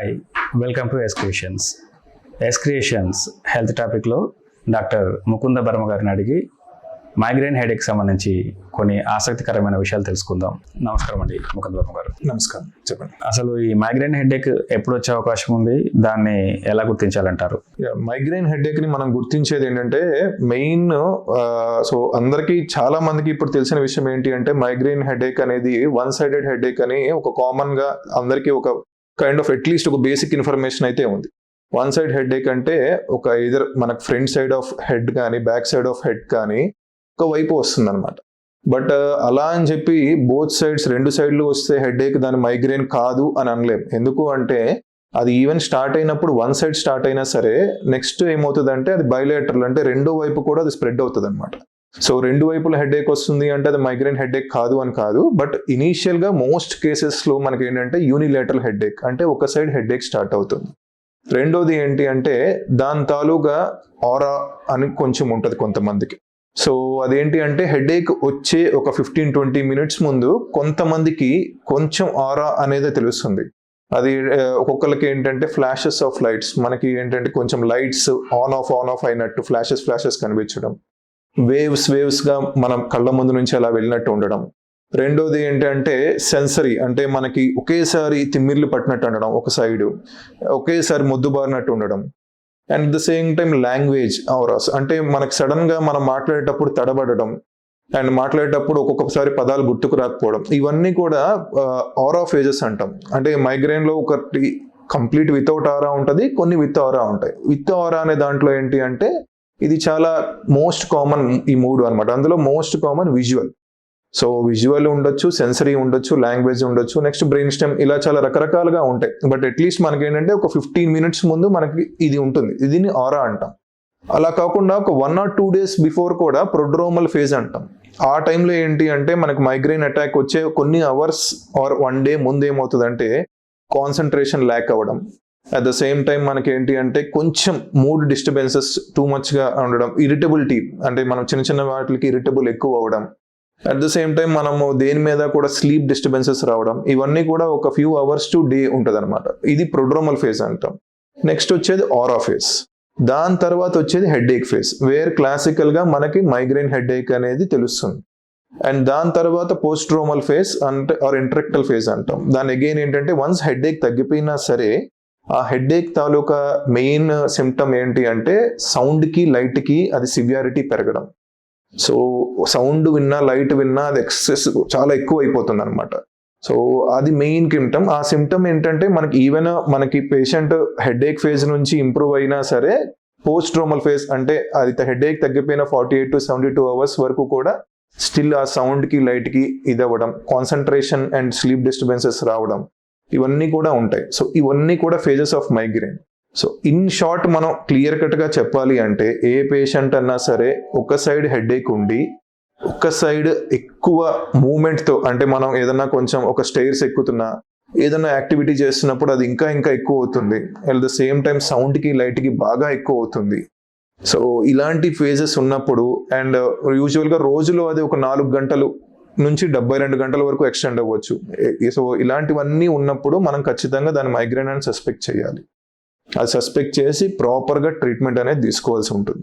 Hi, welcome to S creations. S creations health టాపిక్లో doctor Mukunda Barma గారిని అడిగి మైగ్రేన్ హెడేక్ సంబంధించి కొన్ని ఆసక్తికరమైన విషయాలు తెలుసుకుందాం. నమస్కారం అండి ముకుంద బర్మ గారు. నమస్కారం, చెప్పండి. అసలు ఈ మైగ్రేన్ హెడేక్ ఎప్పుడు వచ్చే అవకాశం ఉంది, దాన్ని ఎలా గుర్తించాలంటారు? మైగ్రేన్ హెడేక్ ని మనం గుర్తించేది ఏంటంటే మెయిన్ సో అందరికి చాలా మందికి ఇప్పుడు తెలిసిన విషయం ఏంటి అంటే మైగ్రేన్ హెడేక్ అనేది వన్ సైడెడ్ హెడేక్ అని ఒక కామన్ గా అందరికి ఒక కైండ్ ఆఫ్ అట్లీస్ట్ ఒక బేసిక్ ఇన్ఫర్మేషన్ అయితే ఉంది. వన్ సైడ్ హెడేక్ అంటే ఒక ఇదర్ మనకు ఫ్రంట్ సైడ్ ఆఫ్ హెడ్ కానీ బ్యాక్ సైడ్ ఆఫ్ హెడ్ కానీ ఒక వైపు వస్తుంది అనమాట. బట్ అలా అని చెప్పి బోత్ సైడ్స్ రెండు సైడ్లు వస్తే హెడేక్ దాని మైగ్రేన్ కాదు అని అనలేం. ఎందుకు అంటే అది ఈవెన్ స్టార్ట్ అయినప్పుడు వన్ సైడ్ స్టార్ట్ అయినా సరే నెక్స్ట్ ఏమవుతుందంటే అది బైలేటరల్ అంటే రెండో వైపు కూడా అది స్ప్రెడ్ అవుతుంది అనమాట. సో రెండు వైపుల హెడేక్ వస్తుంది అంటే అది మైగ్రేన్ హెడేక్ కాదు అని కాదు. బట్ ఇనీషియల్ గా మోస్ట్ కేసెస్ లో మనకి ఏంటంటే యూనిలేటరల్ హెడేక్ అంటే ఒక సైడ్ హెడేక్ స్టార్ట్ అవుతుంది. రెండోది ఏంటి అంటే దాని తాలూగా ఆరా అని కొంచెం ఉంటుంది కొంతమందికి. సో అదేంటి అంటే హెడేక్ వచ్చే ఒక 15-20 మినిట్స్ ముందు కొంతమందికి కొంచెం ఆరా అనేది తెలుస్తుంది. అది ఒక్కొక్కరికి ఏంటంటే ఫ్లాషెస్ ఆఫ్ లైట్స్, మనకి ఏంటంటే కొంచెం లైట్స్ ఆన్ ఆఫ్ అయినట్టు ఫ్లాషెస్ కనిపించడం, వేవ్స్ గా మనం కళ్ళ ముందు నుంచి అలా వెళ్ళినట్టు ఉండడం. రెండోది ఏంటంటే సెన్సరీ అంటే మనకి ఒకేసారి తిమ్మిర్లు పట్టినట్టు ఉండడం, ఒక సైడు ఒకేసారి మొద్దుబారినట్టు ఉండడం. And the same time language auras అంటే మనకి సడన్ గా మనం మాట్లాడేటప్పుడు తడబడడం అండ్ మాట్లాడేటప్పుడు ఒక్కొక్కసారి పదాలు గుర్తుకు రాకపోవడం, ఇవన్నీ కూడా ఆరా ఫేజెస్ అంటాం. అంటే మైగ్రేన్ లో ఒకటి కంప్లీట్ వితౌట్ ఆరా ఉంటుంది, కొన్ని విత్ ఆరా ఉంటాయి. విత్ ఆరా అనే దాంట్లో ఏంటి అంటే ఇది చాలా మోస్ట్ కామన్ ఈ మూడు అనమాట. అందులో most common visual. So visual ఉండొచ్చు, సెన్సరీ ఉండొచ్చు, లాంగ్వేజ్ ఉండొచ్చు, నెక్స్ట్ బ్రెయిన్ స్టెమ్, ఇలా చాలా రకరకాలుగా ఉంటాయి. బట్ అట్లీస్ట్ మనకి ఏంటంటే ఒక 15 మినిట్స్ ముందు మనకి ఇది ఉంటుంది, దీన్ని ఆరా అంటాం. అలా కాకుండా ఒక 1 or 2 days బిఫోర్ కూడా ప్రొడ్రోమల్ ఫేజ్ అంటాం. ఆ టైంలో ఏంటి అంటే మనకి మైగ్రేన్ అటాక్ వచ్చే కొన్ని అవర్స్ ఆర్ 1 day ముందు ఏమవుతుందంటే కాన్సన్ట్రేషన్ ల్యాక్ అవ్వడం, అట్ ద సేమ్ టైం మనకి ఏంటి అంటే కొంచెం మూడ్ డిస్టర్బెన్సెస్ టూ మచ్ గా ఉండడం, ఇరిటబిలిటీ అంటే మనం చిన్న వాటికి ఇరిటబుల్ ఎక్కువ అవ్వడం, అట్ ద సేమ్ టైం మనము దేని మీద కూడా స్లీప్ డిస్టర్బెన్సెస్ రావడం, ఇవన్నీ కూడా ఒక ఫ్యూ అవర్స్ టు డే ఉంటుంది అనమాట. ఇది ప్రొడ్రోమల్ ఫేజ్ అంటాం. నెక్స్ట్ వచ్చేది ఆరా ఫేజ్. దాని తర్వాత వచ్చేది హెడేక్ ఫేజ్, వేర్ క్లాసికల్ గా మనకి మైగ్రేన్ హెడేక్ అనేది తెలుస్తుంది. అండ్ దాని తర్వాత పోస్ట్రోమల్ ఫేజ్ అంటే ఆర్ ఇంటరెక్టల్ ఫేజ్ అంటాం. దాని అగైన్ ఏంటంటే వన్స్ హెడేక్ తగ్గిపోయినా సరే ఆ హెడేక్ తాలూకా మెయిన్ సిమ్టమ్ ఏంటి అంటే సౌండ్ కి లైట్ కి అది సివియారిటీ పెరగడం. సో సౌండ్ విన్నా లైట్ విన్నా అది ఎక్సెస్ చాలా ఎక్కువ అయిపోతుంది అనమాట. సో అది మెయిన్ సిమ్టమ్. ఆ సిమ్టమ్ ఏంటంటే మనకి ఈవెన్ మనకి పేషెంట్ హెడేక్ ఫేజ్ నుంచి ఇంప్రూవ్ అయినా సరే పోస్ట్రోమల్ ఫేజ్ అంటే అది హెడేక్ తగ్గిపోయిన 48 to 72 hours వరకు కూడా స్టిల్ ఆ సౌండ్ కి లైట్ కి ఇది అవ్వడం, కాన్సన్ట్రేషన్ అండ్ స్లీప్ డిస్టర్బెన్సెస్ రావడం, ఇవన్నీ కూడా ఉంటాయి. సో ఇవన్నీ కూడా phases of migraine. So in short మనం క్లియర్ కట్ గా చెప్పాలి అంటే ఏ పేషెంట్ అన్నా సరే ఒక సైడ్ హెడేక్ ఉండి ఒక సైడ్ ఎక్కువ మూమెంట్ తో అంటే మనం ఏదన్నా కొంచెం ఒక స్టైర్స్ ఎక్కుతున్నా ఏదన్నా యాక్టివిటీ చేస్తున్నప్పుడు అది ఇంకా ఎక్కువ అవుతుంది. At the same time sound కి లైట్ కి బాగా ఎక్కువ అవుతుంది. సో ఇలాంటి ఫేజెస్ ఉన్నప్పుడు అండ్ యూజువల్ గా రోజులో అది ఒక 4 గంటలు నుంచి 72 గంటల వరకు ఎక్స్టెండ్ అవ్వచ్చు. సో ఇలాంటివన్నీ ఉన్నప్పుడు మనం ఖచ్చితంగా దాని మైగ్రేన్ అని సస్పెక్ట్ చేయాలి. అది సస్పెక్ట్ చేసి ప్రాపర్గా ట్రీట్మెంట్ అనేది తీసుకోవాల్సి ఉంటుంది.